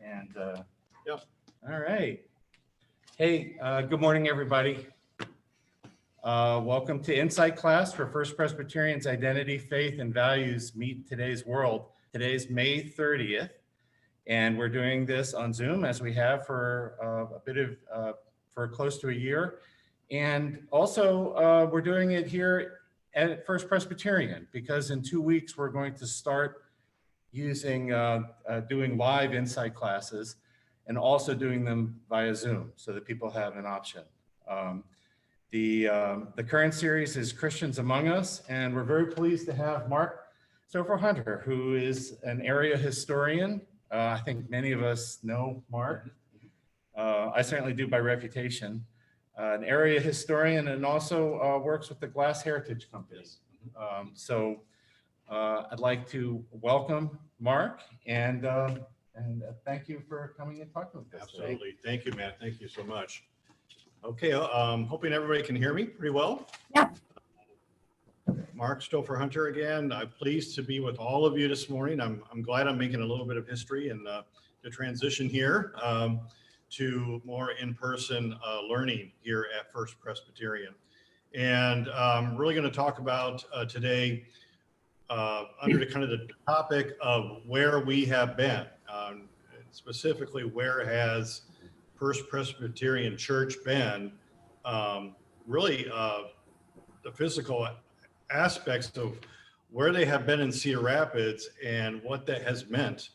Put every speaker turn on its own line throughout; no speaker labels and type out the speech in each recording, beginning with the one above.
And yep. All right. Hey, good morning, everybody. Welcome to Insight class for First Presbyterian's Identity, Faith, and Values Meet Today's World. Today's May 30th, and we're doing this on Zoom as we have for for close to a year. And also, we're doing it here at First Presbyterian because in 2 weeks we're going to start using doing live Insight classes and also doing them via Zoom so that people have an option. The current series is Christians Among Us, and we're very pleased to have Mark Stoffer Hunter, who is an area historian. I think many of us know Mark. I certainly do by reputation. An area historian and also works with the Glass Heritage Company. So I'd like to welcome Mark and thank you for coming and talking with us.
Absolutely. Today. Thank you, Matt. Thank you so much. Okay, hoping everybody can hear me pretty well.
Yeah.
Mark Stoffer Hunter again. I'm pleased to be with all of you this morning. I'm glad I'm making a little bit of history and the transition here to more in-person learning here at First Presbyterian. And I'm really going to talk about today under the kind of the topic of where we have been, specifically where has First Presbyterian Church been, really the physical aspects of where they have been in Cedar Rapids and what that has meant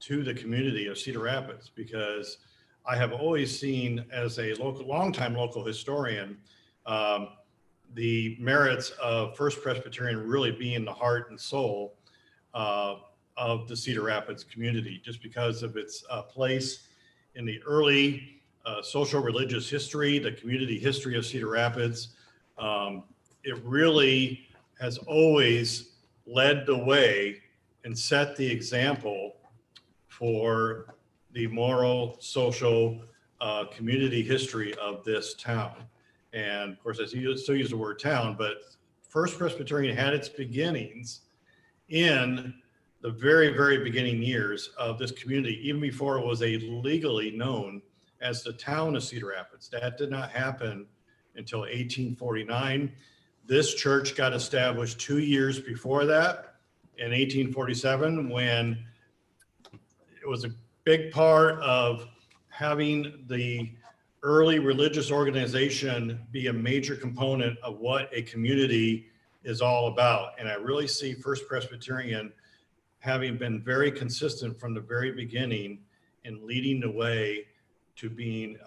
to the community of Cedar Rapids, because I have always seen as a longtime local historian, the merits of First Presbyterian really being the heart and soul of the Cedar Rapids community, just because of its place in the early social religious history, the community history of Cedar Rapids. It really has always led the way and set the example for the moral, social, community history of this town. And of course, I still use the word town, but First Presbyterian had its beginnings in the very, very beginning years of this community, even before it was legally known as the town of Cedar Rapids. That did not happen until 1849. This church got established 2 years before that, in 1847, when it was a big part of having the early religious organization be a major component of what a community is all about. And I really see First Presbyterian having been very consistent from the very beginning in leading the way to being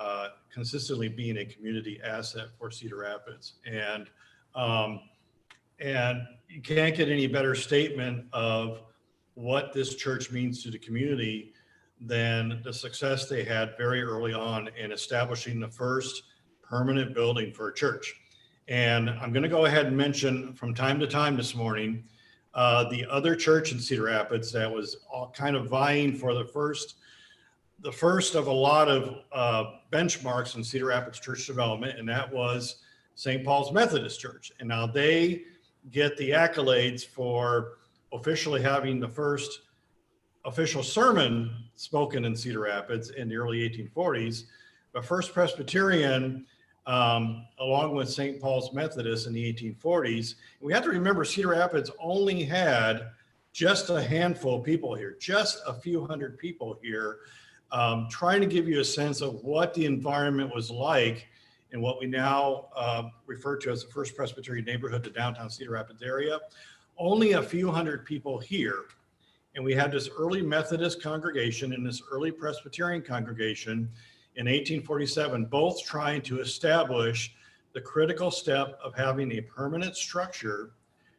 consistently being a community asset for Cedar Rapids. And you can't get any better statement of what this church means to the community than the success they had very early on in establishing the first permanent building for a church. And I'm going to go ahead and mention from time to time this morning the other church in Cedar Rapids that was all kind of vying for the first of a lot of benchmarks in Cedar Rapids church development, and that was St. Paul's Methodist Church. And now they get the accolades for officially having the first official sermon spoken in Cedar Rapids in the early 1840s, but First Presbyterian, along with St. Paul's Methodist in the 1840s, we have to remember Cedar Rapids only had just a handful of people here, just a few hundred people here, trying to give you a sense of what the environment was like in what we now refer to as the First Presbyterian neighborhood, the downtown Cedar Rapids area. Only a few hundred people here. And we had this early Methodist congregation and this early Presbyterian congregation in 1847, both trying to establish the critical step of having a permanent structure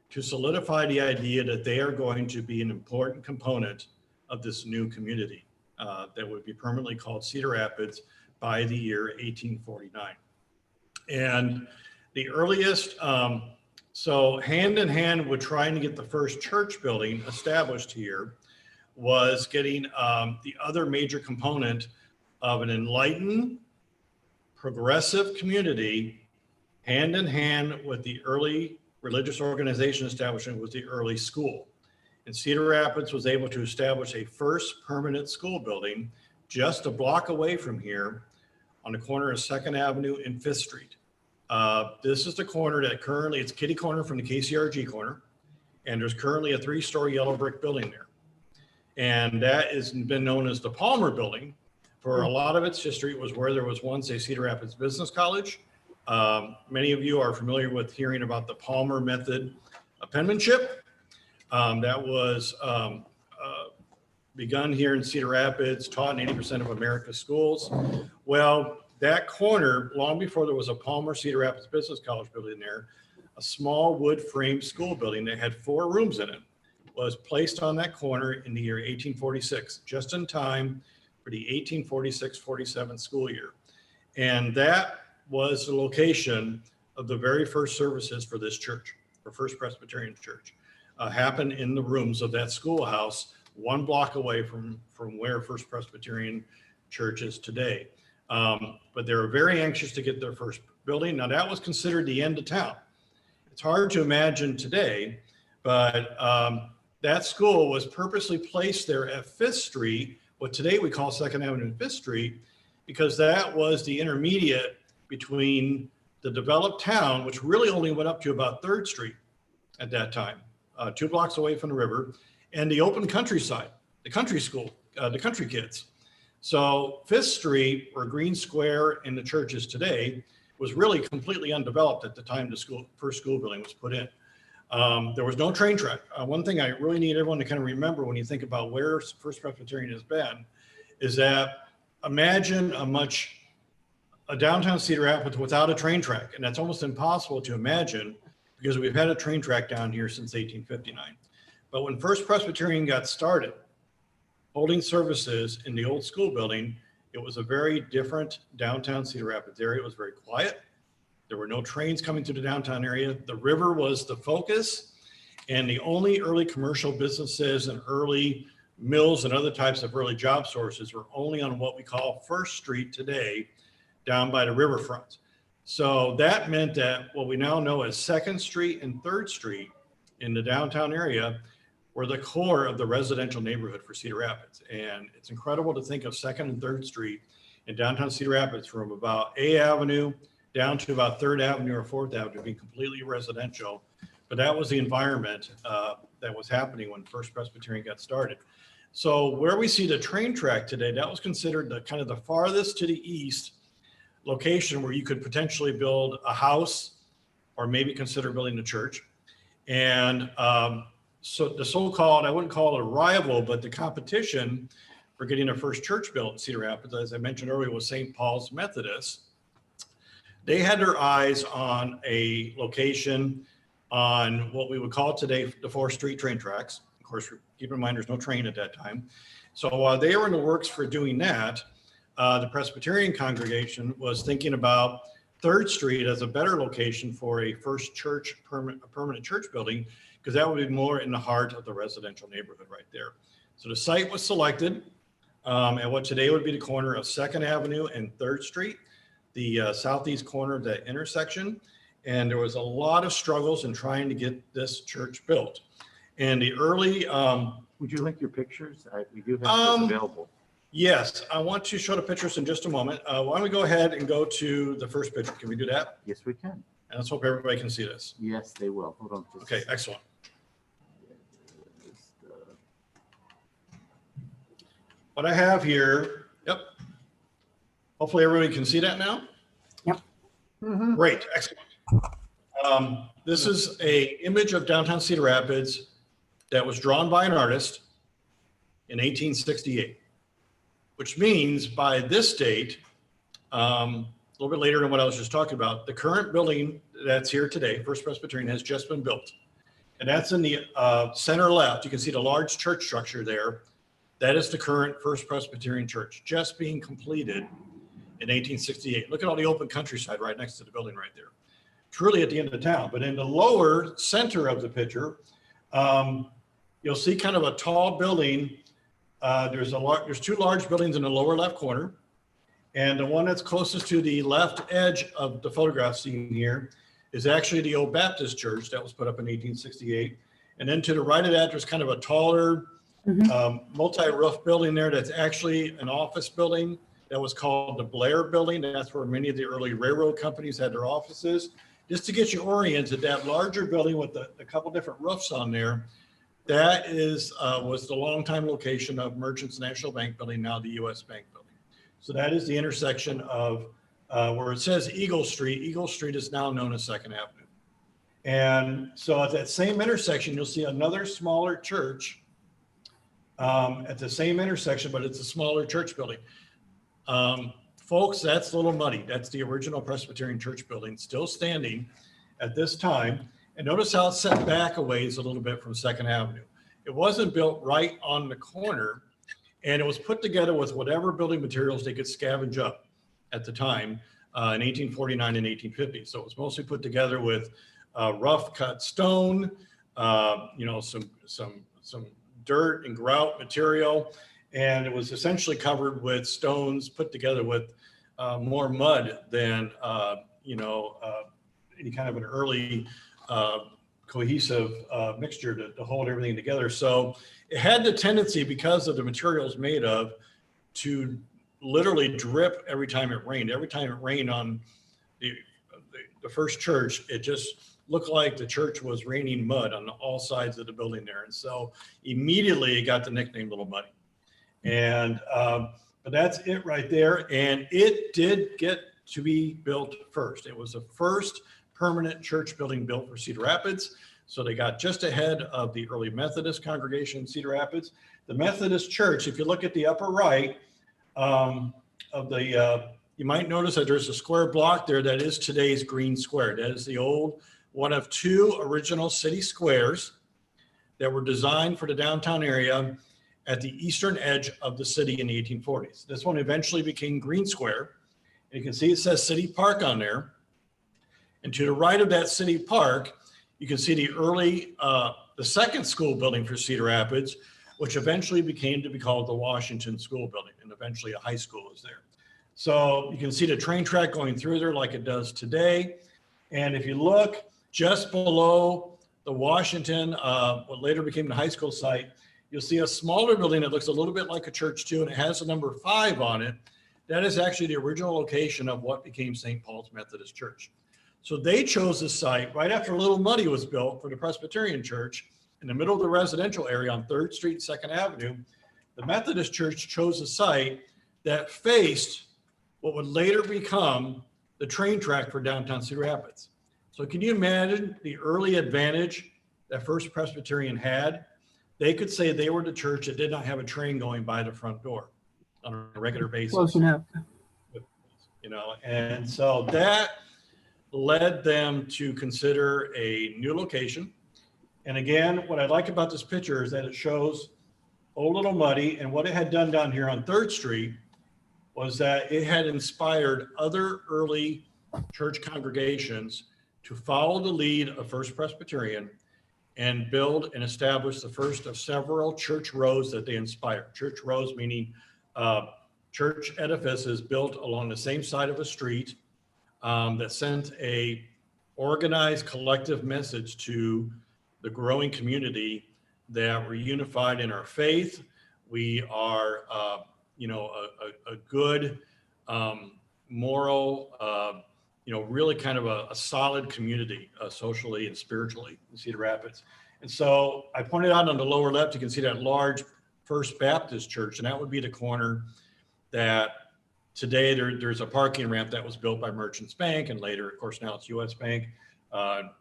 to solidify the idea that they are going to be an important component of this new community that would be permanently called Cedar Rapids by the year 1849. And the earliest, so hand in hand with trying to get the first church building established here was getting the other major component of an enlightened, progressive community, hand in hand with the early religious organization establishment was the early school. And Cedar Rapids was able to establish a first permanent school building just a block away from here on the corner of 2nd Avenue and 5th Street. This is the corner that currently, it's kitty corner from the KCRG corner. And there's currently a 3-story yellow brick building there. And that has been known as the Palmer Building. For a lot of its history, it was where there was once a Cedar Rapids Business College. Many of you are familiar with hearing about the Palmer method of penmanship. That was begun here in Cedar Rapids, taught in 80% of America's schools. Well, that corner, long before there was a Palmer Cedar Rapids Business College building there, a small wood frame school building that had 4 rooms in it was placed on that corner in the year 1846, just in time for the 1846-47 school year. And that was the location of the very first services for this church, for First Presbyterian Church, happened in the rooms of that schoolhouse 1 block away from where First Presbyterian Church is today. But they were very anxious to get their first building. Now that was considered the end of town. It's hard to imagine today, but that school was purposely placed there at 5th Street, what today we call 2nd Avenue and 5th Street, because that was the intermediate between the developed town, which really only went up to about 3rd Street at that time, 2 blocks away from the river, and the open countryside, the country school, the country kids. So 5th Street, where Green Square and the church is today, was really completely undeveloped at the time the first school building was put in. There was no train track. One thing I really need everyone to kind of remember when you think about where First Presbyterian has been is that imagine a downtown Cedar Rapids without a train track. And that's almost impossible to imagine because we've had a train track down here since 1859. But when First Presbyterian got started holding services in the old school building, it was a very different downtown Cedar Rapids area. It was very quiet. There were no trains coming to the downtown area. The river was the focus, and the only early commercial businesses and early mills and other types of early job sources were only on what we call First Street today, down by the riverfront. So that meant that what we now know as 2nd Street and 3rd Street in the downtown area were the core of the residential neighborhood for Cedar Rapids. And it's incredible to think of 2nd and 3rd Street in downtown Cedar Rapids from about A Avenue down to about 3rd Avenue or 4th Avenue being completely residential. But that was the environment that was happening when First Presbyterian got started. So where we see the train track today, that was considered the kind of the farthest to the east location where you could potentially build a house or maybe consider building a church. And so the so-called, I wouldn't call it a rival, but the competition for getting a first church built in Cedar Rapids, as I mentioned earlier, was St. Paul's Methodist. They had their eyes on a location on what we would call today the 4th Street train tracks. Of course, keep in mind, there's no train at that time. So while they were in the works for doing that, the Presbyterian congregation was thinking about 3rd Street as a better location for a first church, permanent church building, because that would be more in the heart of the residential neighborhood right there. So the site was selected at what today would be the corner of 2nd Avenue and 3rd Street, the southeast corner of that intersection. And there was a lot of struggles in trying to get this church built. And the early...
would you like your pictures? We do have those available.
Yes, I want to show the pictures in just a moment. Why don't we go ahead and go to the first picture? Can we do that?
Yes, we can.
And let's hope everybody can see this.
Yes, they will. Hold on.
Okay, excellent. What I have here, yep. Hopefully everybody can see that now.
Yep. Mm-hmm.
Great, excellent. This is an image of downtown Cedar Rapids that was drawn by an artist in 1868, which means by this date, a little bit later than what I was just talking about, the current building that's here today, First Presbyterian, has just been built. And that's in the center left. You can see the large church structure there. That is the current First Presbyterian Church, just being completed in 1868. Look at all the open countryside right next to the building right there. Truly at the end of town. But in the lower center of the picture, you'll see kind of a tall building. There's 2 large buildings in the lower left corner. And the one that's closest to the left edge of the photograph seen here is actually the old Baptist church that was put up in 1868. And then to the right of that, there's kind of a taller multi-roof building there that's actually an office building that was called the Blair Building. That's where many of the early railroad companies had their offices. Just to get you oriented, that larger building with a couple different roofs on there, that was the longtime location of Merchants National Bank Building, now the U.S. Bank Building. So that is the intersection of where it says Eagle Street. Eagle Street is now known as Second Avenue. And so at that same intersection, you'll see another smaller church at the same intersection, but it's a smaller church building. Folks, that's a little muddy. That's the original Presbyterian Church building, still standing at this time. And notice how it's set back a ways a little bit from Second Avenue. It wasn't built right on the corner, and it was put together with whatever building materials they could scavenge up at the time in 1849 and 1850. So it was mostly put together with rough cut stone, some dirt and grout material, and it was essentially covered with stones put together with more mud than any kind of an early cohesive mixture to hold everything together. So it had the tendency, because of the materials made of, to literally drip every time it rained. Every time it rained on the first church, it just looked like the church was raining mud on all sides of the building there. And so immediately it got the nickname Little Muddy. And but that's it right there. And it did get to be built first. It was the first permanent church building built for Cedar Rapids. So they got just ahead of the early Methodist congregation in Cedar Rapids. The Methodist church, if you look at the upper right you might notice that there's a square block there that is today's Green Square. That is the old one of two original city squares that were designed for the downtown area at the eastern edge of the city in the 1840s. This one eventually became Green Square. And you can see it says City Park on there. And to the right of that City Park, you can see the second school building for Cedar Rapids, which eventually became to be called the Washington School Building, and eventually a high school is there. So you can see the train track going through there like it does today. And if you look just below the Washington, what later became the high school site, you'll see a smaller building that looks a little bit like a church too, and it has the number 5 on it. That is actually the original location of what became St. Paul's Methodist Church. So they chose the site right after Little Muddy was built for the Presbyterian Church in the middle of the residential area on 3rd Street, 2nd Avenue. The Methodist Church chose a site that faced what would later become the train track for downtown Cedar Rapids. So can you imagine the early advantage that First Presbyterian had? They could say they were the church that did not have a train going by the front door on a regular basis.
Close enough.
And so that led them to consider a new location. And again, what I like about this picture is that it shows Old Little Muddy, and what it had done down here on 3rd Street was that it had inspired other early church congregations to follow the lead of First Presbyterian and build and establish the first of several church rows that they inspired. Church rows meaning church edifices built along the same side of a street that sent a organized collective message to the growing community that we're unified in our faith. We are, a good, moral, really kind of a solid community socially and spiritually in Cedar Rapids. And so I pointed out on the lower left, you can see that large First Baptist Church, and that would be the corner that today there's a parking ramp that was built by Merchants Bank, and later, of course, now it's U.S. Bank.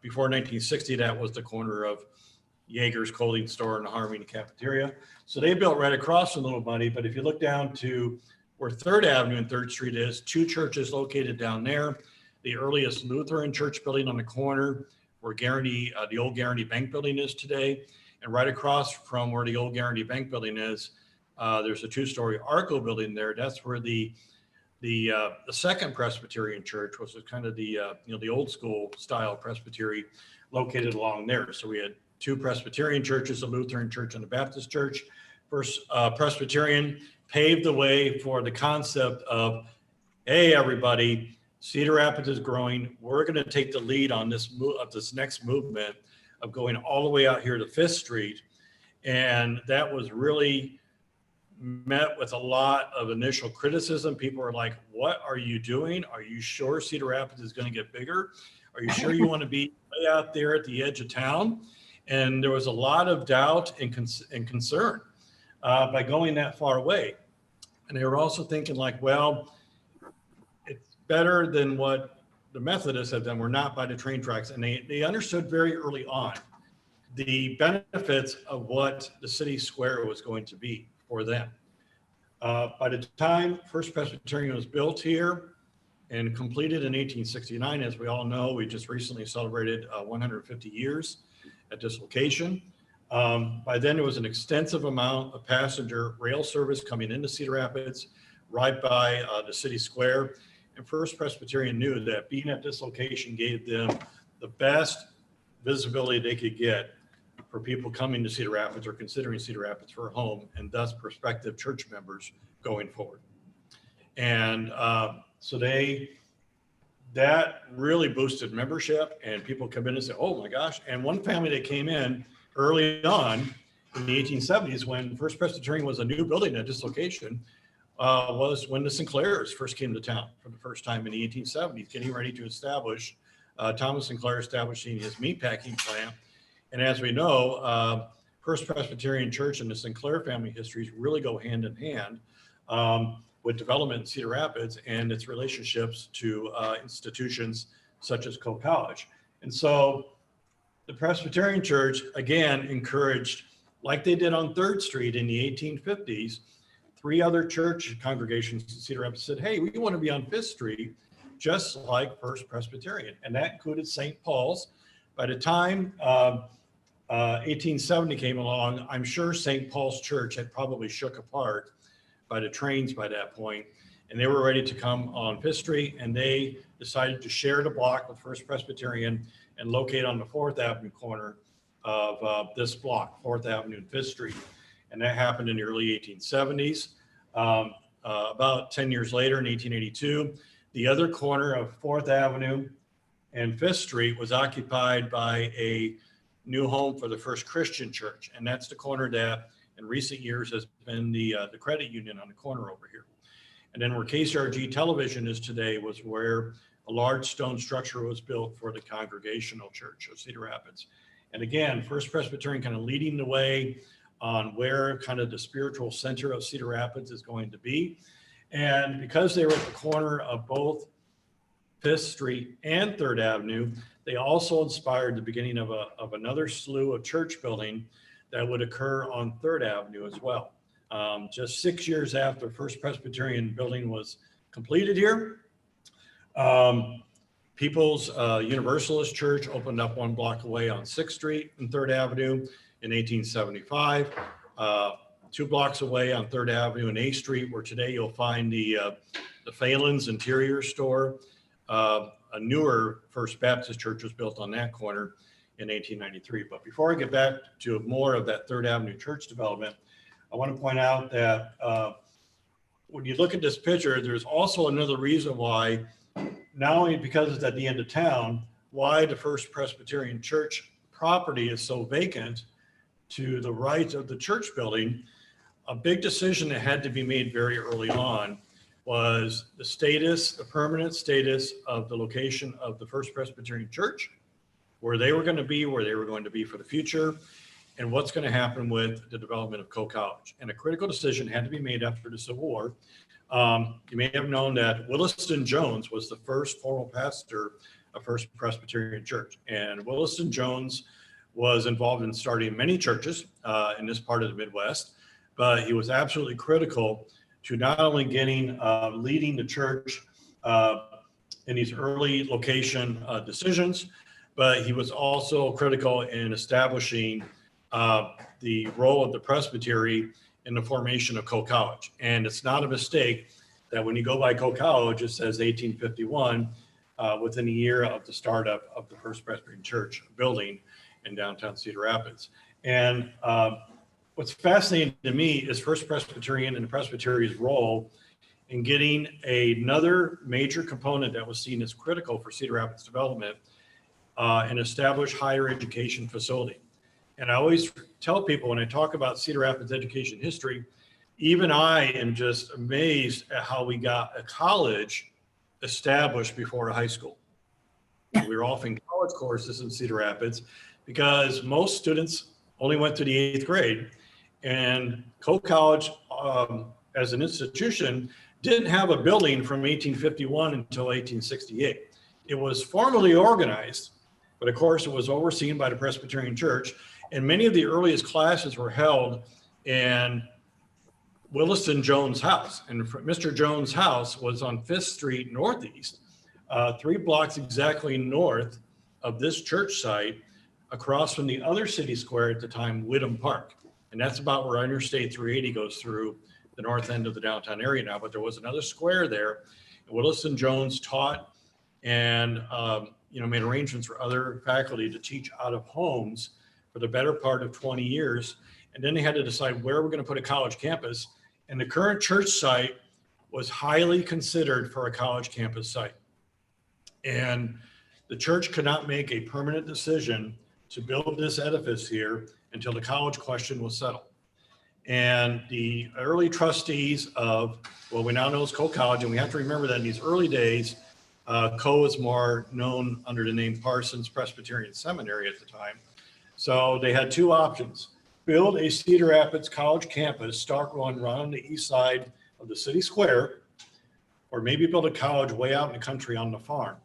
Before 1960, that was the corner of Jaeger's clothing store and the Harmony cafeteria. So they built right across from Little Muddy. But if you look down to where 3rd Avenue and 3rd Street is, 2 churches located down there. The earliest Lutheran church building on the corner where the old Guarantee Bank building is today. And right across from where the old Guarantee Bank building is, there's a 2-story Arco building there. That's where the Second Presbyterian Church was kind of the old school style presbytery located along there. So we had 2 Presbyterian churches, a Lutheran church and a Baptist church. First Presbyterian paved the way for the concept of, hey, everybody, Cedar Rapids is growing. We're going to take the lead on this next movement of going all the way out here to 5th Street And that was really met with a lot of initial criticism. People were like, what are you doing? Are you sure Cedar Rapids is going to get bigger? Are you sure you want to be way out there at the edge of town? And there was a lot of doubt and concern by going that far away. And they were also thinking like, well, it's better than what the Methodists have done. We're not by the train tracks. And they understood very early on the benefits of what the city square was going to be for them. By the time First Presbyterian was built here and completed in 1869, as we all know, we just recently celebrated 150 years at this location. By then, there was an extensive amount of passenger rail service coming into Cedar Rapids, right by the city square. And First Presbyterian knew that being at this location gave them the best visibility they could get for people coming to Cedar Rapids or considering Cedar Rapids for a home, and thus prospective church members going forward. And so that really boosted membership, and people come in and say, oh my gosh. And one family that came in early on in the 1870s, when First Presbyterian was a new building at this location, was when the Sinclairs first came to town for the first time in the 1870s, getting ready to establish, Thomas Sinclair establishing his meatpacking plant. And as we know, First Presbyterian Church and the Sinclair family histories really go hand in hand with development in Cedar Rapids and its relationships to institutions such as Coe College. And so the Presbyterian Church, again, encouraged, like they did on 3rd Street in the 1850s, 3 other church congregations in Cedar Rapids said, hey, we want to be on 5th Street, just like First Presbyterian. And that included St. Paul's. By the time 1870 came along, I'm sure St. Paul's Church had probably shook apart by the trains by that point, and they were ready to come on 5th Street, and they decided to share the block with First Presbyterian and locate on the 4th Avenue corner of this block, 4th Avenue and 5th Street. And that happened in the early 1870s. About 10 years later, in 1882, the other corner of 4th Avenue and 5th Street was occupied by a new home for the First Christian Church. And that's the corner that in recent years has been the credit union on the corner over here. And then where KCRG television is today was where a large stone structure was built for the Congregational Church of Cedar Rapids. And again, First Presbyterian kind of leading the way on where kind of the spiritual center of Cedar Rapids is going to be. And because they were at the corner of both 5th Street and 3rd Avenue, they also inspired the beginning of another slew of church building that would occur on 3rd Avenue as well. Just 6 years after First Presbyterian building was completed here, People's Universalist Church opened up 1 block away on 6th Street and 3rd Avenue in 1875. 2 blocks away on 3rd Avenue and 8th Street, where today you'll find the Phelan's Interior Store. A newer First Baptist Church was built on that corner in 1893. But before I get back to more of that 3rd Avenue church development, I want to point out that when you look at this picture, there's also another reason why, not only because it's at the end of town, why the First Presbyterian Church property is so vacant to the right of the church building. A big decision that had to be made very early on was the status, the permanent status of the location of the First Presbyterian Church, where they were going to be, where they were going to be for the future, and what's going to happen with the development of Coe College. And a critical decision had to be made after the Civil War. You may have known that Williston Jones was the first formal pastor of First Presbyterian Church. And Williston Jones was involved in starting many churches in this part of the Midwest, but he was absolutely critical to not only leading the church in these early location decisions, but he was also critical in establishing the role of the presbytery in the formation of Coe College. And it's not a mistake that when you go by Coe College, it says 1851, within a year of the startup of the First Presbyterian Church building in downtown Cedar Rapids. And what's fascinating to me is First Presbyterian and the presbytery's role in getting another major component that was seen as critical for Cedar Rapids development, an established higher education facility. And I always tell people when I talk about Cedar Rapids education history, even I am just amazed at how we got a college established before a high school. We were offering college courses in Cedar Rapids because most students only went to the 8th grade. And Coe College, as an institution, didn't have a building from 1851 until 1868. It was formally organized, but of course it was overseen by the Presbyterian Church. And many of the earliest classes were held in Williston Jones' house. And Mr. Jones' house was on 5th Street Northeast, 3 blocks exactly north of this church site, across from the other city square at the time, Whittam Park. And that's about where Interstate 380 goes through the north end of the downtown area now. But there was another square there. Williston Jones taught and made arrangements for other faculty to teach out of homes for the better part of 20 years. And then they had to decide where we're going to put a college campus. And the current church site was highly considered for a college campus site. And the church could not make a permanent decision to build this edifice here until the college question was settled. And the early trustees of what we now know as Coe College, and we have to remember that in these early days, Coe was more known under the name Parsons Presbyterian Seminary at the time. So they had 2 options: build a Cedar Rapids college campus, start one right on the east side of the city square, or maybe build a college way out in the country on the farm,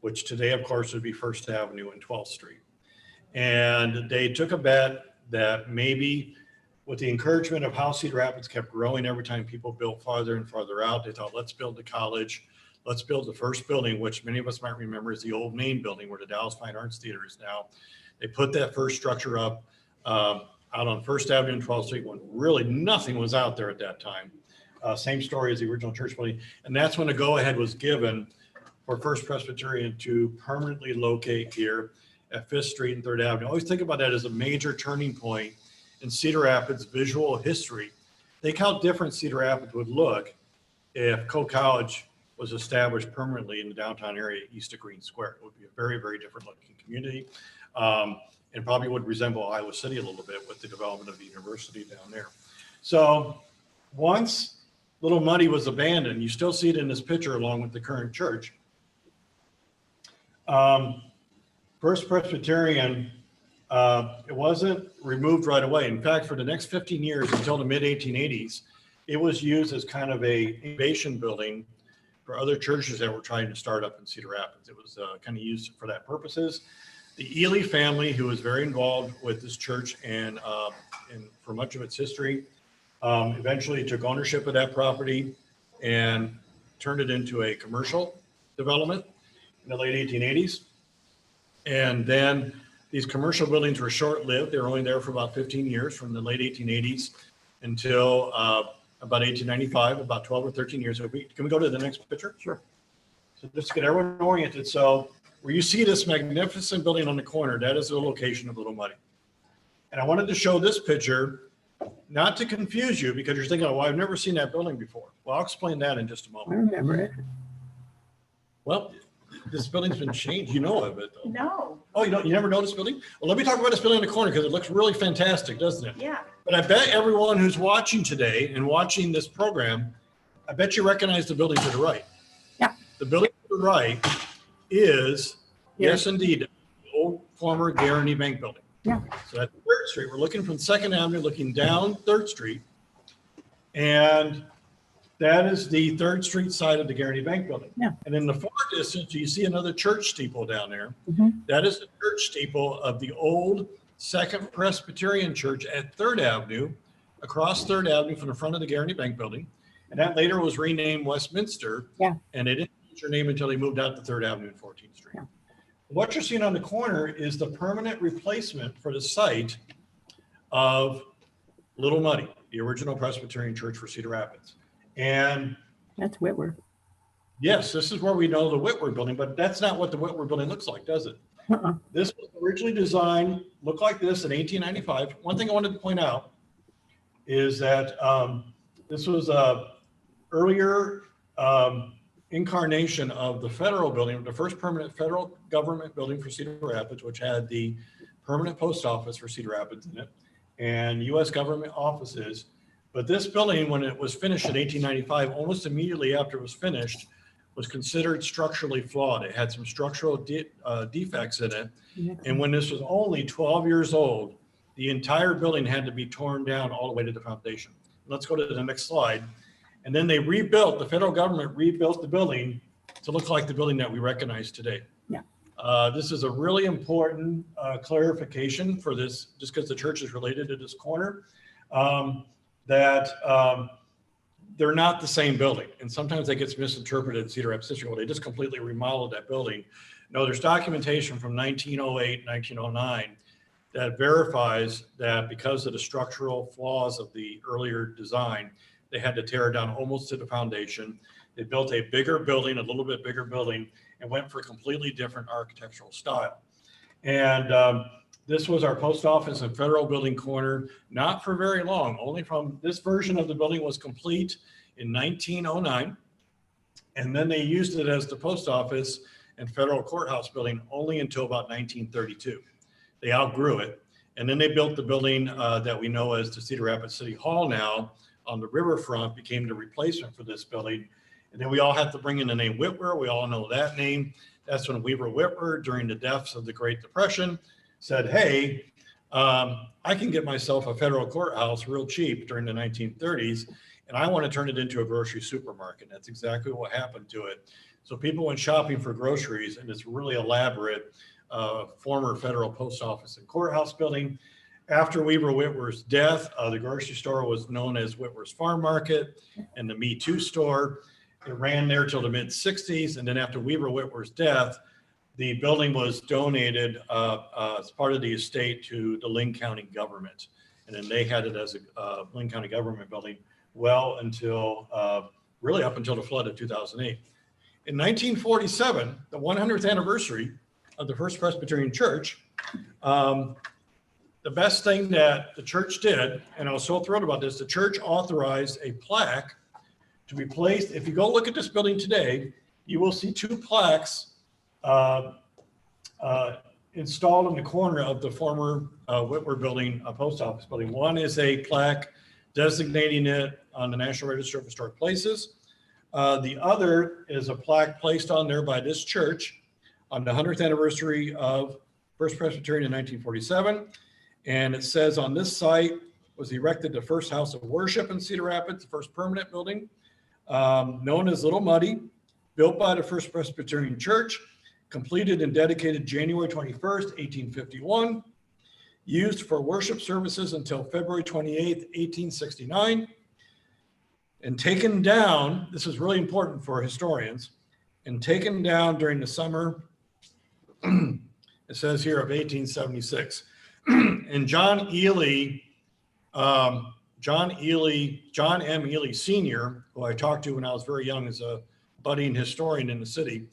which today, of course, would be First Avenue and 12th Street. And they took a bet that maybe with the encouragement of how Cedar Rapids kept growing every time people built farther and farther out, they thought, let's build the college. Let's build the first building, which many of us might remember is the old main building where the Dallas Fine Arts Theater is now. They put that first structure up out on First Avenue and 12th Street when really nothing was out there at that time. Same story as the original church building. And that's when a go-ahead was given for First Presbyterian to permanently locate here at 5th Street and 3rd Avenue. Always think about that as a major turning point in Cedar Rapids visual history. Think how different Cedar Rapids would look if Coe College was established permanently in the downtown area east of Green Square. It would be a very, very different looking community, and probably would resemble Iowa City a little bit with the development of the university down there. So once Little Muddy was abandoned, you still see it in this picture along with the current church. First Presbyterian, it wasn't removed right away. In fact, for the next 15 years until the mid 1880s, it was used as kind of a incubation building for other churches that were trying to start up in Cedar Rapids. It was kind of used for that purposes. The Ely family, who was very involved with this church and for much of its history, eventually took ownership of that property and turned it into a commercial development in the late 1880s. And then these commercial buildings were short-lived. They were only there for about 15 years, from the late 1880s until about 1895, about 12 or 13 years. Can we go to the next picture?
Sure.
So just to get everyone oriented. So where you see this magnificent building on the corner, that is the location of Little Muddy. And I wanted to show this picture, not to confuse you, because you're thinking, oh, well, I've never seen that building before. Well, I'll explain that in just a
I
moment.
remember it.
Well, this building's been changed. You know of it, though.
No,
Oh, you never know this building? Well, let me talk about this building in the corner because it looks really fantastic, doesn't it?
yeah,
But I bet everyone who's watching today and watching this program, I bet you recognize the building to the right.
Yeah.
The building to the right is, yes, indeed, the old former Guaranty Bank building.
Yeah.
So that's 3rd Street. We're looking from 2nd Avenue, looking down 3rd Street. And that is the 3rd Street side of the Guaranty Bank building.
Yeah.
And in the far distance, you see another church steeple down there.
Mhm.
That is the church steeple of the old Second Presbyterian Church at 3rd Avenue, across 3rd Avenue from the front of the Guaranty Bank building. And that later was renamed Westminster.
Yeah.
And it didn't change their name until they moved out to 3rd Avenue and 14th Street.
Yeah.
What you're seeing on the corner is the permanent replacement for the site of Little Muddy, the original Presbyterian Church for Cedar Rapids. And
That's Whitworth.
yes, this is where we know the Whitworth building, but that's not what the Whitworth building looks like, does it?
Uh-uh.
This was originally designed, looked like this in 1895. One thing I wanted to point out is that this was a earlier incarnation of the federal building, the first permanent federal government building for Cedar Rapids, which had the permanent post office for Cedar Rapids in it, and U.S. government offices. But this building, when it was finished in 1895, almost immediately after it was finished, was considered structurally flawed. It had some structural defects in it. And when this was only 12 years old, the entire building had to be torn down all the way to the foundation. Let's go to the next slide. And then they rebuilt, the federal government rebuilt the building to look like the building that we recognize today.
Yeah.
This is a really important clarification for this, just because the church is related to this corner, that they're not the same building. And sometimes that gets misinterpreted in Cedar Rapids History. Well, they just completely remodeled that building. No, there's documentation from 1908, 1909 that verifies that because of the structural flaws of the earlier design, they had to tear it down almost to the foundation. They built a bigger building, a little bit bigger building, and went for a completely different architectural style. And this was our post office and federal building corner, not for very long, only from this version of the building was complete in 1909. And then they used it as the post office and federal courthouse building only until about 1932. They outgrew it. And then they built the building that we know as the Cedar Rapids City Hall now on the riverfront, became the replacement for this building. And then we all have to bring in the name Whitwer. We all know that name. That's when Weaver Whitwer, during the depths of the Great Depression, said, hey, I can get myself a federal courthouse real cheap during the 1930s, and I want to turn it into a grocery supermarket. That's exactly what happened to it. So people went shopping for groceries in this really elaborate former federal post office and courthouse building. After Weaver Whitwer's death, the grocery store was known as Whitwer's Farm Market and the Me Too store. It ran there till the mid-60s, and then after Weaver Whitwer's death, the building was donated as part of the estate to the Linn County government. And then they had it as a Linn County government building well until, really up until the flood of 2008. In 1947, the 100th anniversary of the First Presbyterian Church, the best thing that the church did, and I was so thrilled about this, the church authorized a plaque to be placed. If you go look at this building today, you will see two plaques installed in the corner of the former Whitwer building, post office building. One is a plaque designating it on the National Register of Historic Places. The other is a plaque placed on there by this church on the 100th anniversary of First Presbyterian in 1947. And it says on this site was erected the first house of worship in Cedar Rapids, the first permanent building, known as Little Muddy, built by the First Presbyterian Church, completed and dedicated January 21st, 1851, used for worship services until February 28th, 1869, and taken down, this is really important for historians, and taken down during the summer, it says here, of 1876. And John M. Ely Sr., who I talked to when I was very young as a budding historian in the city,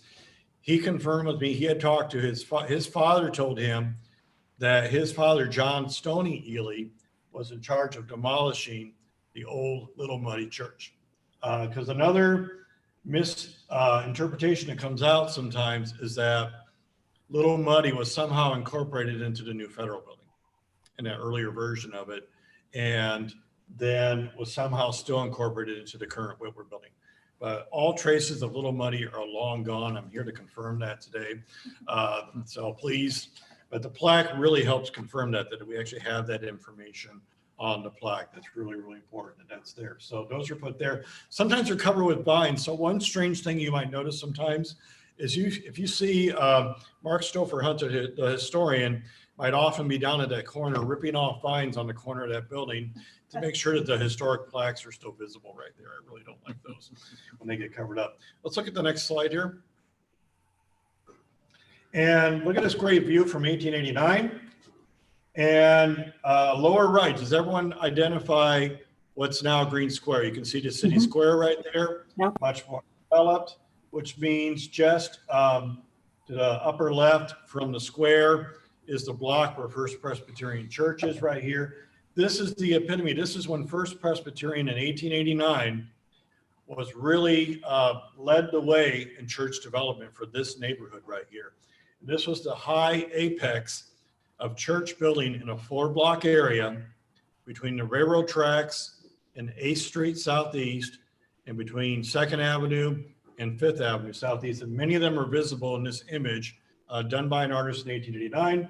he confirmed with me, he had talked to his father, told him that his father, John Stoney Ely, was in charge of demolishing the old Little Muddy Church. Because another misinterpretation that comes out sometimes is that Little Muddy was somehow incorporated into the new federal building in that earlier version of it, and then was somehow still incorporated into the current Whitwer building. But all traces of Little Muddy are long gone. I'm here to confirm that today. So please, but the plaque really helps confirm that we actually have that information on the plaque. That's really, really important that that's there. So those are put there. Sometimes they're covered with vines. So one strange thing you might notice sometimes is if you see Mark Stoffer Hunter, the historian, might often be down at that corner ripping off vines on the corner of that building to make sure that the historic plaques are still visible right there. I really don't like those when they get covered up. Let's look at the next slide here. And look at this great view from 1889. And lower right, does everyone identify what's now Green Square? You can see the city square right there, much more developed, which means just to the upper left from the square is the block where First Presbyterian Church is right here. This is the epitome. This is when First Presbyterian in 1889 was really led the way in church development for this neighborhood right here. And this was the high apex of church building in a 4-block area between the railroad tracks and 8th Street Southeast and between 2nd Avenue and 5th Avenue Southeast. And many of them are visible in this image done by an artist in 1889,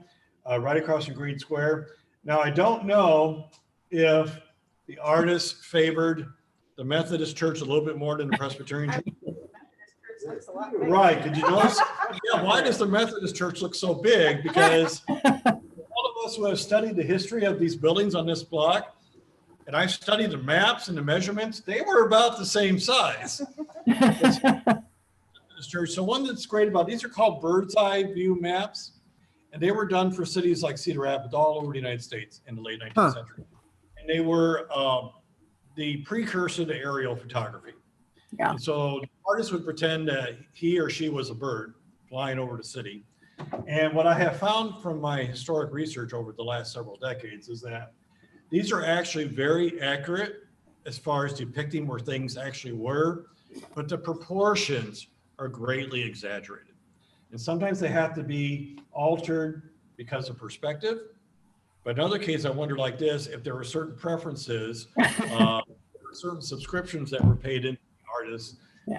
right across from Green Square. Now, I don't know if the artist favored the Methodist Church a little bit more than the Presbyterian Church. Right, did you notice? Yeah, why does the Methodist Church look so big? Because all of us who have studied the history of these buildings on this block, and I studied the maps and the measurements, they were about the same size. Church. So one that's great about these are called bird's eye view maps, and they were done for cities like Cedar Rapids all over the United States in the late 19th century. And they were the precursor to aerial photography.
Yeah.
And so the artist would pretend that he or she was a bird flying over the city. And what I have found from my historic research over the last several decades is that these are actually very accurate as far as depicting where things actually were, but the proportions are greatly exaggerated. And sometimes they have to be altered because of perspective. But in other cases, I wonder like this, if there were certain preferences, certain subscriptions that were paid into the artists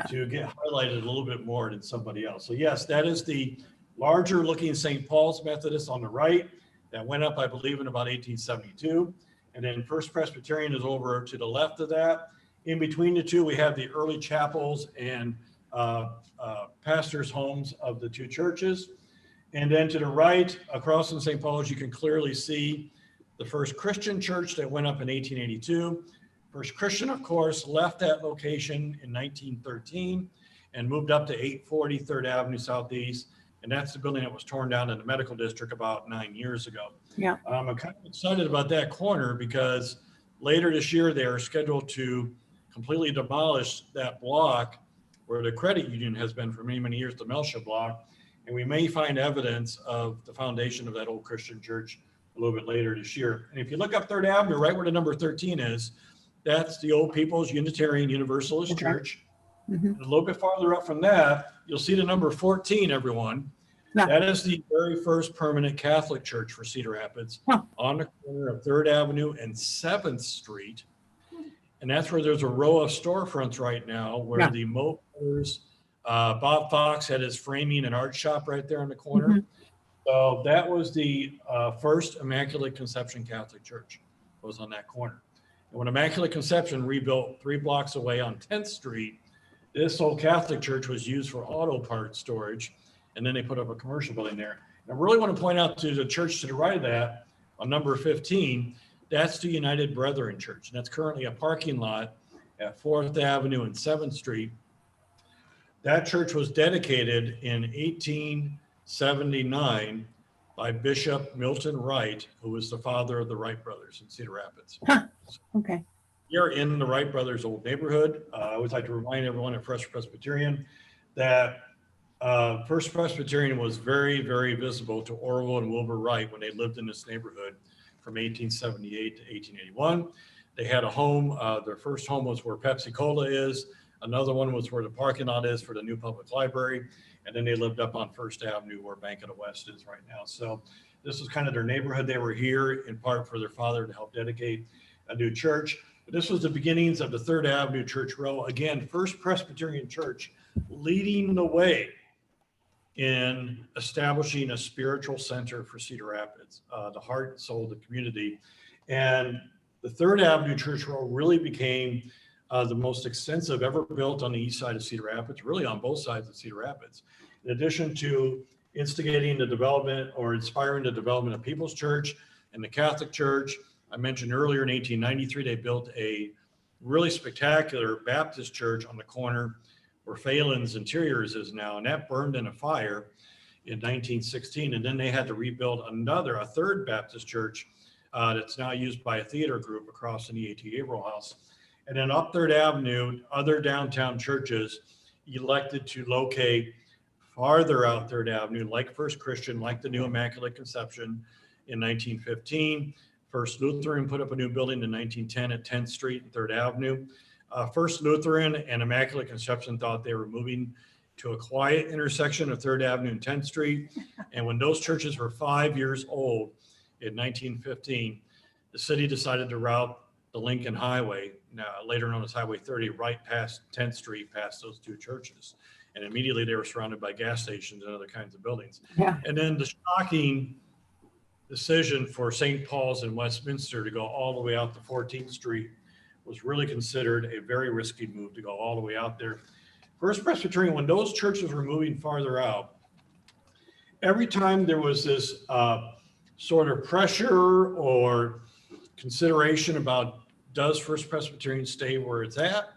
to get highlighted a little bit more than somebody else. So yes, that is the larger looking St. Paul's Methodist on the right that went up, I believe, in about 1872. And then First Presbyterian is over to the left of that. In between the two, we have the early chapels and pastors' homes of the two churches. And then to the right, across from St. Paul's, you can clearly see the First Christian Church that went up in 1882. First Christian, of course, left that location in 1913 and moved up to 840 3rd Avenue Southeast. And that's the building that was torn down in the medical district about 9 years ago.
Yeah.
I'm kind of excited about that corner because later this year, they are scheduled to completely demolish that block where the credit union has been for many, many years, the Melcha block. And we may find evidence of the foundation of that old Christian church a little bit later this year. And if you look up 3rd Avenue, right where the number 13 is, that's the Old People's Unitarian Universalist Church.
Mm-hmm.
And a little bit farther up from that, you'll see the number 14, everyone.
Yeah.
That is the very first permanent Catholic church for Cedar Rapids on the corner of 3rd Avenue and 7th Street. And that's where there's a row of storefronts right now where the Mopers, Bob Fox had his framing and art shop right there in the corner.
Mm-hmm.
So that was the first Immaculate Conception Catholic Church, was on that corner. And when Immaculate Conception rebuilt 3 blocks away on 10th Street, this old Catholic church was used for auto parts storage. And then they put up a commercial building there. And I really want to point out to the church to the right of that, on number 15, that's the United Brethren Church. And that's currently a parking lot at 4th Avenue and 7th Street. That church was dedicated in 1879 by Bishop Milton Wright, who was the father of the Wright brothers in Cedar Rapids.
Okay.
You're in the Wright brothers' old neighborhood. I always like to remind everyone at First Presbyterian that First Presbyterian was very, very visible to Orville and Wilbur Wright when they lived in this neighborhood from 1878 to 1881. They had a home. Their first home was where Pepsi Cola is. Another one was where the parking lot is for the new public library. And then they lived up on First Avenue where Bank of the West is right now. So this was kind of their neighborhood. They were here in part for their father to help dedicate a new church. But this was the beginnings of the 3rd Avenue Church Row. Again, First Presbyterian Church leading the way in establishing a spiritual center for Cedar Rapids, the heart and soul of the community. And the 3rd Avenue Church Row really became the most extensive ever built on the east side of Cedar Rapids, really on both sides of Cedar Rapids. In addition to instigating the development or inspiring the development of People's Church and the Catholic Church, I mentioned earlier in 1893, they built a really spectacular Baptist church on the corner where Phelan's Interiors is now, and that burned in a fire in 1916. And then they had to rebuild a third Baptist church that's now used by a theater group across in the A.T. Averill House. And then up 3rd Avenue, other downtown churches elected to locate farther out 3rd Avenue, like First Christian, like the new Immaculate Conception in 1915. First Lutheran put up a new building in 1910 at 10th Street and 3rd Avenue. First Lutheran and Immaculate Conception thought they were moving to a quiet intersection of 3rd Avenue and 10th Street. And when those churches were 5 years old in 1915, the city decided to route the Lincoln Highway, now later known as Highway 30, right past 10th Street, past those two churches. And immediately they were surrounded by gas stations and other kinds of buildings.
Yeah.
And then the shocking decision for St. Paul's in Westminster to go all the way out to 14th Street was really considered a very risky move to go all the way out there. First Presbyterian, when those churches were moving farther out, every time there was this sort of pressure or consideration about does First Presbyterian stay where it's at,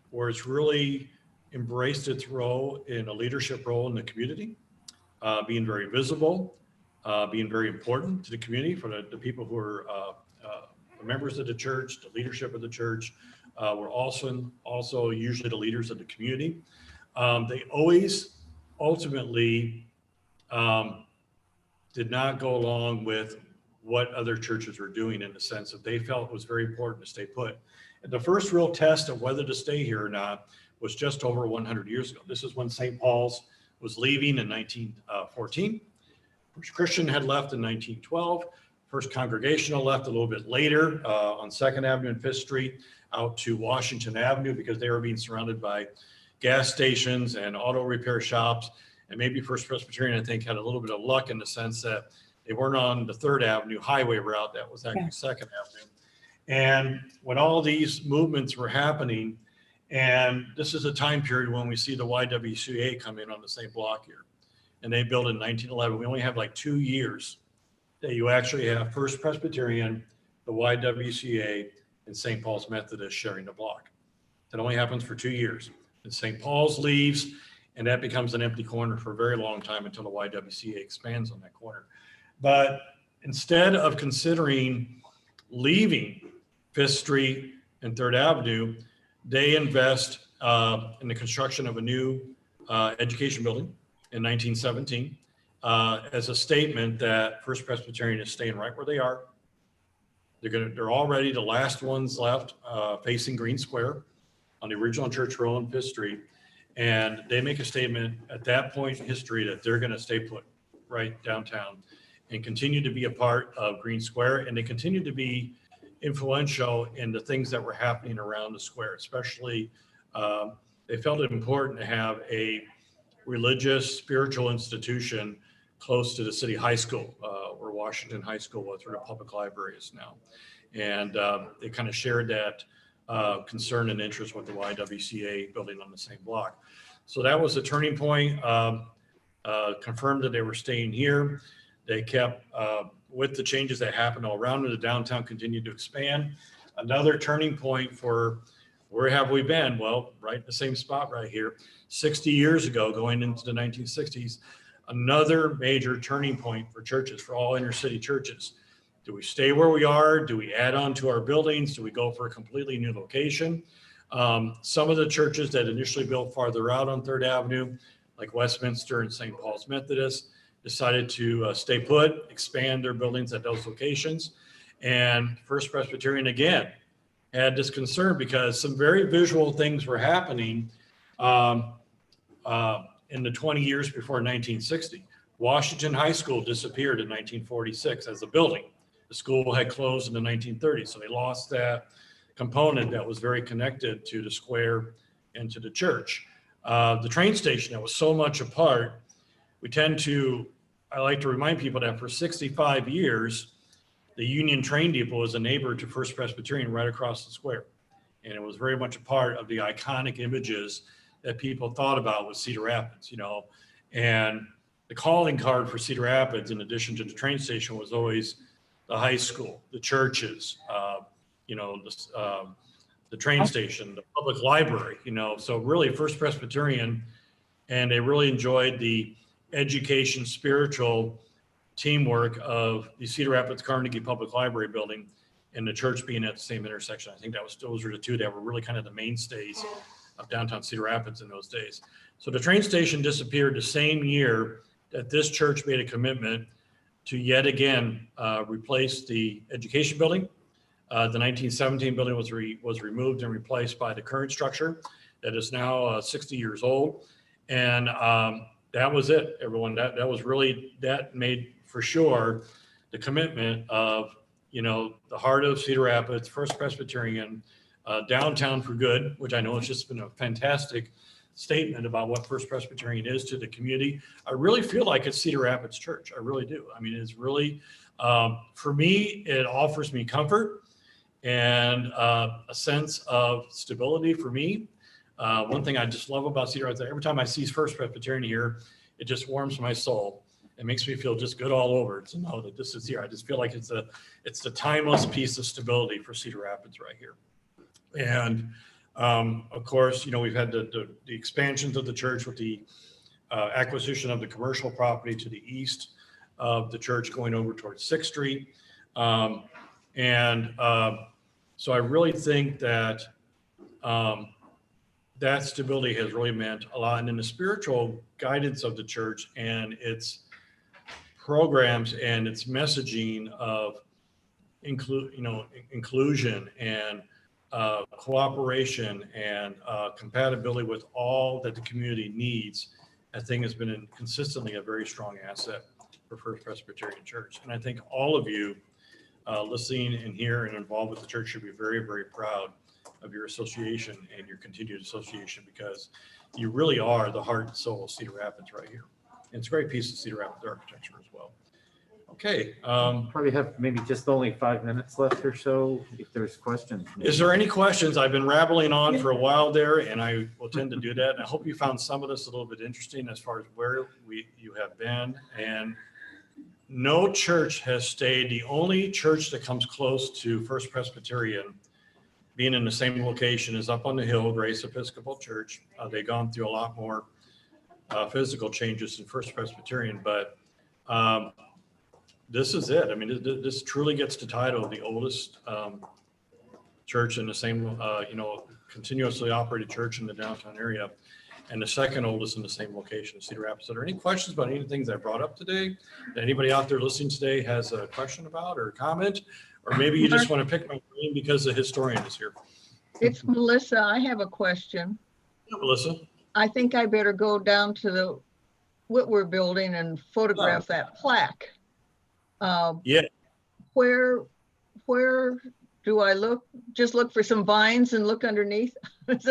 where it's really embraced its role in a leadership role in the community, being very visible, being very important to the community for the people who are the members of the church, the leadership of the church, were also usually the leaders of the community. They always ultimately did not go along with what other churches were doing, in the sense that they felt it was very important to stay put. And the first real test of whether to stay here or not was just over 100 years ago. This is when St. Paul's was leaving in 1914. First Christian had left in 1912. First Congregational left a little bit later on 2nd Avenue and 5th Street out to Washington Avenue, because they were being surrounded by gas stations and auto repair shops. And maybe First Presbyterian, I think, had a little bit of luck in the sense that they weren't on the 3rd Avenue highway route. That was actually 2nd Avenue. And when all these movements were happening, and this is a time period when we see the YWCA come in on the same block here, and they built in 1911. We only have like 2 years that you actually have First Presbyterian, the YWCA, and St. Paul's Methodist sharing the block. That only happens for 2 years. And St. Paul's leaves, and that becomes an empty corner for a very long time until the YWCA expands on that corner. But instead of considering leaving 5th Street and 3rd Avenue, they invest in the construction of a new education building in 1917 as a statement that First Presbyterian is staying right where they are. They're already the last ones left facing Green Square on the original church row on 5th Street. And they make a statement at that point in history that they're going to stay put right downtown and continue to be a part of Green Square. And they continue to be influential in the things that were happening around the square, especially they felt it important to have a religious, spiritual institution close to the city high school, where Washington High School was, where the public library is now. And they kind of shared that concern and interest with the YWCA building on the same block. So that was a turning point, confirmed that they were staying here. They kept, with the changes that happened all around, the downtown continued to expand. Another turning point for where have we been? Well, right in the same spot right here. 60 years ago, going into the 1960s, another major turning point for churches, for all inner city churches. Do we stay where we are? Do we add on to our buildings? Do we go for a completely new location? Some of the churches that initially built farther out on 3rd Avenue, like Westminster and St. Paul's Methodist, decided to stay put, expand their buildings at those locations. And First Presbyterian, again, had this concern because some very visual things were happening in the 20 years before 1960. Washington High School disappeared in 1946 as a building. The school had closed in the 1930s, so they lost that component that was very connected to the square and to the church. The train station that was so much a part, I like to remind people that for 65 years, the Union Train Depot was a neighbor to First Presbyterian right across the square. And it was very much a part of the iconic images that people thought about with Cedar Rapids, and the calling card for Cedar Rapids, in addition to the train station, was always the high school, the churches, the train station, the public library, so really First Presbyterian, and they really enjoyed the education, spiritual teamwork of the Cedar Rapids Carnegie Public Library building and the church being at the same intersection. I think those were the two that were really kind of the mainstays of downtown Cedar Rapids in those days. So the train station disappeared the same year that this church made a commitment to yet again replace the education building. The 1917 building was removed and replaced by the current structure that is now 60 years old. And that was it, everyone. That was really, that made for sure the commitment of, the heart of Cedar Rapids, First Presbyterian, downtown for good, which I know has just been a fantastic statement about what First Presbyterian is to the community. I really feel like it's Cedar Rapids Church. I really do. I mean, it's really, for me, it offers me comfort and a sense of stability for me. One thing I just love about Cedar Rapids, every time I see First Presbyterian here, it just warms my soul. It makes me feel just good all over to know that this is here. I just feel like it's the timeless piece of stability for Cedar Rapids right here. And of course, we've had the expansions of the church with the acquisition of the commercial property to the east of the church going over towards 6th Street. So I really think that that stability has really meant a lot. And in the spiritual guidance of the church and its programs and its messaging of inclusion and cooperation and compatibility with all that the community needs, I think has been consistently a very strong asset for First Presbyterian Church. And I think all of you listening and here and involved with the church should be very, very proud of your association and your continued association, because you really are the heart and soul of Cedar Rapids right here. And it's a great piece of Cedar Rapids architecture as well. Okay.
Probably have maybe just only 5 minutes left or so, if there's questions.
Is there any questions? I've been rambling on for a while there, and I will tend to do that. And I hope you found some of this a little bit interesting as far as where you have been. And no church has stayed. The only church that comes close to First Presbyterian being in the same location is up on the hill, Grace Episcopal Church. They've gone through a lot more physical changes than First Presbyterian, but this is it. I mean, this truly gets the title of the oldest church in the same, continuously operated church in the downtown area, and the second oldest in the same location, Cedar Rapids. Are there any questions about any things I brought up today that anybody out there listening today has a question about or a comment? Or maybe you just want to pick my brain because the historian is here.
It's Melissa. I have a question.
Yeah, Melissa.
I think I better go down to the Whitwer building and photograph that plaque.
Yeah.
Where do I look? Just look for some vines and look underneath? Is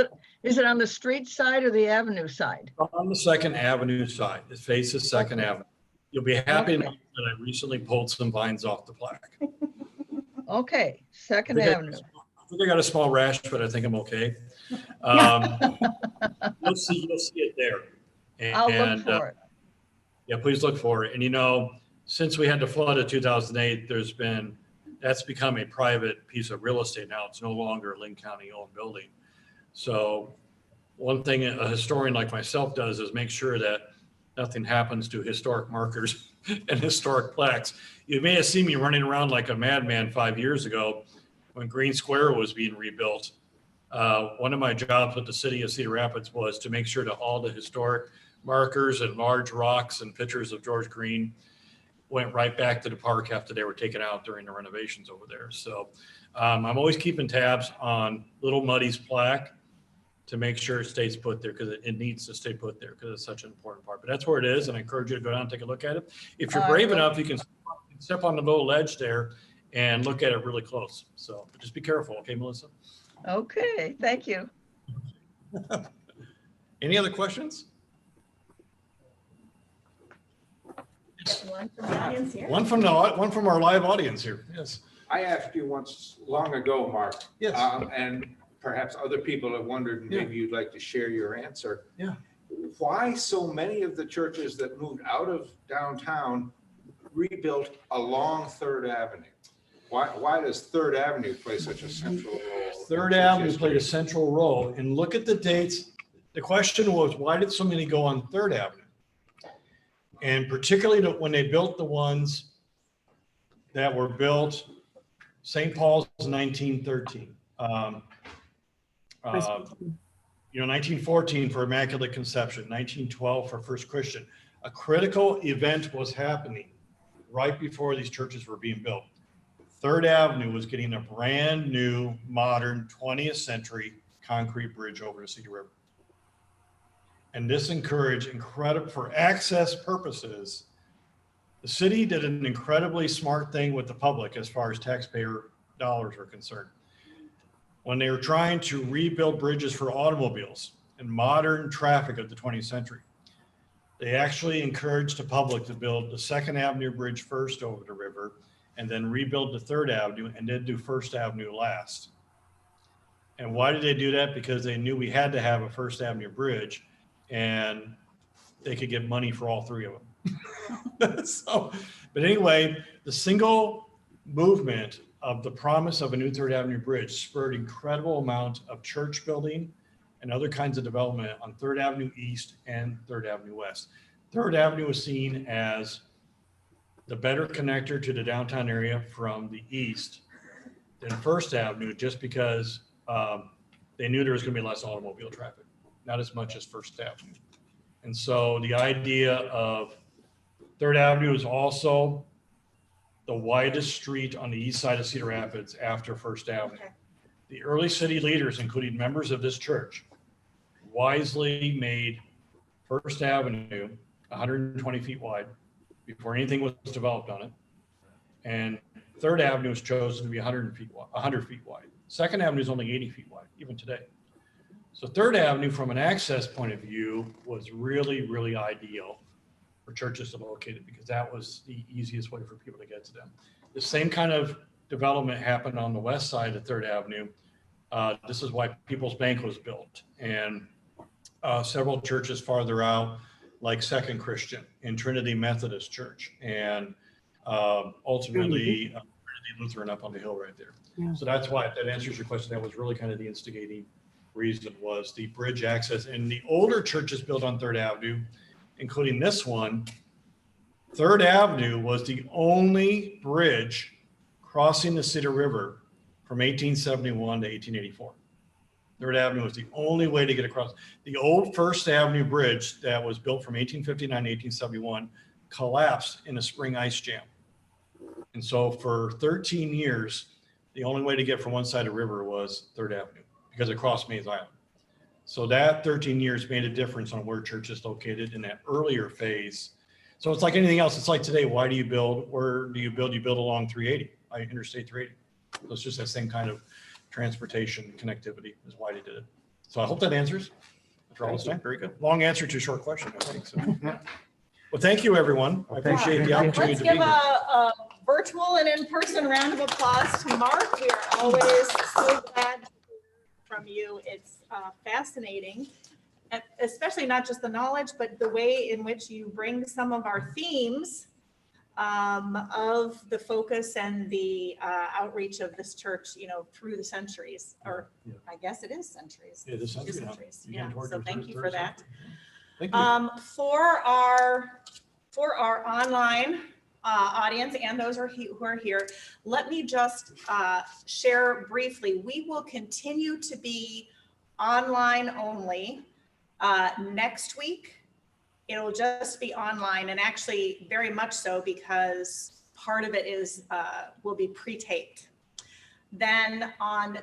it on the street side or the avenue side?
On the 2nd Avenue side. It faces 2nd Avenue. You'll be happy to know that I recently pulled some vines off the plaque.
Okay, 2nd Avenue.
I think I got a small rash, but I think I'm okay. You'll see it there.
I'll look for it.
Yeah, please look for it. And since we had the flood of 2008, that's become a private piece of real estate now. It's no longer a Linn County owned building. So one thing a historian like myself does is make sure that nothing happens to historic markers and historic plaques. You may have seen me running around like a madman 5 years ago when Green Square was being rebuilt. One of my jobs with the city of Cedar Rapids was to make sure that all the historic markers and large rocks and pictures of George Green went right back to the park after they were taken out during the renovations over there. So I'm always keeping tabs on Little Muddy's plaque to make sure it stays put there, because it needs to stay put there because it's such an important part. But that's where it is, and I encourage you to go down and take a look at it. If you're brave enough, you can step on the little ledge there and look at it really close. So just be careful, okay, Melissa?
Okay, thank you.
Any other questions?
One from the audience here.
One from our live audience here. Yes.
I asked you once long ago, Mark.
Yes.
And perhaps other people have wondered, and maybe you'd like to share your answer.
Yeah.
Why so many of the churches that moved out of downtown rebuilt along 3rd Avenue? Why does 3rd Avenue play such a central role?
3rd Avenue played a central role. And look at the dates. The question was, why did so many go on 3rd Avenue? And particularly when they built the ones that were built, St. Paul's 1913. 1914 for Immaculate Conception, 1912 for First Christian. A critical event was happening right before these churches were being built. 3rd Avenue was getting a brand new, modern 20th century concrete bridge over the Cedar River. And this encouraged for access purposes. The city did an incredibly smart thing with the public as far as taxpayer dollars are concerned. When they were trying to rebuild bridges for automobiles and modern traffic of the 20th century, they actually encouraged the public to build the 2nd Avenue Bridge first over the river and then rebuild the 3rd Avenue and then do 1st Avenue last. And why did they do that? Because they knew we had to have a 1st Avenue bridge and they could get money for all 3 of them. So, but anyway, the single movement of the promise of a new 3rd Avenue bridge spurred incredible amount of church building and other kinds of development on 3rd Avenue East and 3rd Avenue West. 3rd Avenue was seen as the better connector to the downtown area from the east than 1st Avenue, just because they knew there was going to be less automobile traffic, not as much as 1st Avenue. And so the idea of 3rd Avenue is also the widest street on the east side of Cedar Rapids after 1st Avenue.
Okay.
The early city leaders, including members of this church, wisely made 1st Avenue 120 feet wide before anything was developed on it. And 3rd Avenue was chosen to be 100 feet wide. 2nd Avenue is only 80 feet wide, even today. So 3rd Avenue, from an access point of view, was really, really ideal for churches to locate it, because that was the easiest way for people to get to them. The same kind of development happened on the west side of 3rd Avenue. This is why People's Bank was built, and several churches farther out, like Second Christian and Trinity Methodist Church, and ultimately Trinity Lutheran up on the hill right there.
Yeah.
So that's why, if that answers your question, that was really kind of the instigating reason, was the bridge access. And the older churches built on 3rd Avenue, including this one, 3rd Avenue was the only bridge crossing the Cedar River from 1871 to 1884. 3rd Avenue was the only way to get across. The old 1st Avenue bridge that was built from 1859 to 1871 collapsed in a spring ice jam. And so for 13 years, the only way to get from one side of the river was 3rd Avenue, because it crossed Mays Island. So that 13 years made a difference on where church is located in that earlier phase. So it's like anything else. It's like today, why do you build? Where do you build? You build along 380, Interstate 380. So it's just that same kind of transportation connectivity is why they did it. So I hope that answers. After all this time, very good. Long answer to a short question, I think. So. Well, thank you, everyone. I appreciate the opportunity
Let's
to be
give
here.
a virtual and in-person round of applause to Mark. We are always so glad to hear from you. It's fascinating, and especially not just the knowledge, but the way in which you bring some of our themes of the focus and the outreach of this church, through the centuries, or
Yeah.
I guess it is centuries.
Yeah, this
It is
century now.
centuries.
You're getting
Yeah.
toward
So
your
thank
third
you for that.
century. Thank you.
For our online audience and those who are here, let me just share briefly. We will continue to be online only next week. It'll just be online, and actually very much so, because part of it is will be pre-taped. Then on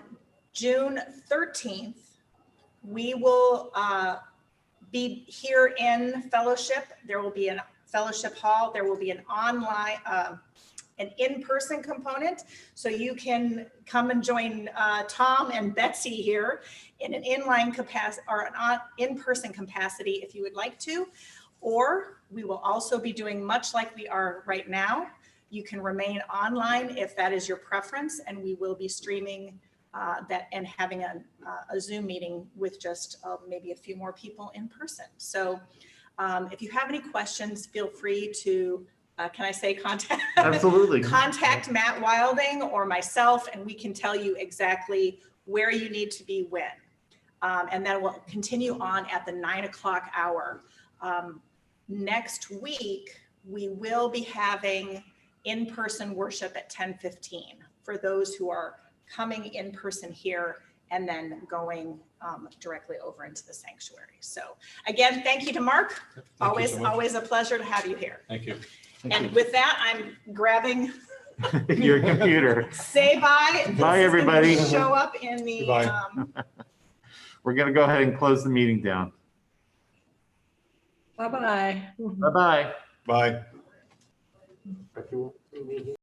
June 13th, we will be here in fellowship. There will be a fellowship hall. There will be an online, an in-person component. So you can come and join Tom and Betsy here in an inline capacity or an in-person capacity if you would like to. Or we will also be doing much like we are right now. You can remain online if that is your preference, and we will be streaming that and having a Zoom meeting with just maybe a few more people in person. So if you have any questions, feel free to, can I say contact?
Absolutely.
Contact Matt Wilding or myself, and we can tell you exactly where you need to be when. And then we'll continue on at the 9 o'clock hour. Next week, we will be having in-person worship at 10:15 for those who are coming in person here and then going directly over into the sanctuary. So again, thank you to Mark.
Thank you so much.
Always a pleasure to have you here.
Thank you.
And with that, I'm grabbing,
Your computer.
say bye. This
Bye,
is gonna
everybody.
Show up in the,
Goodbye.
We're going to go ahead and close the meeting down.
Bye-bye.
Bye-bye.
Bye.
But you won't see me here.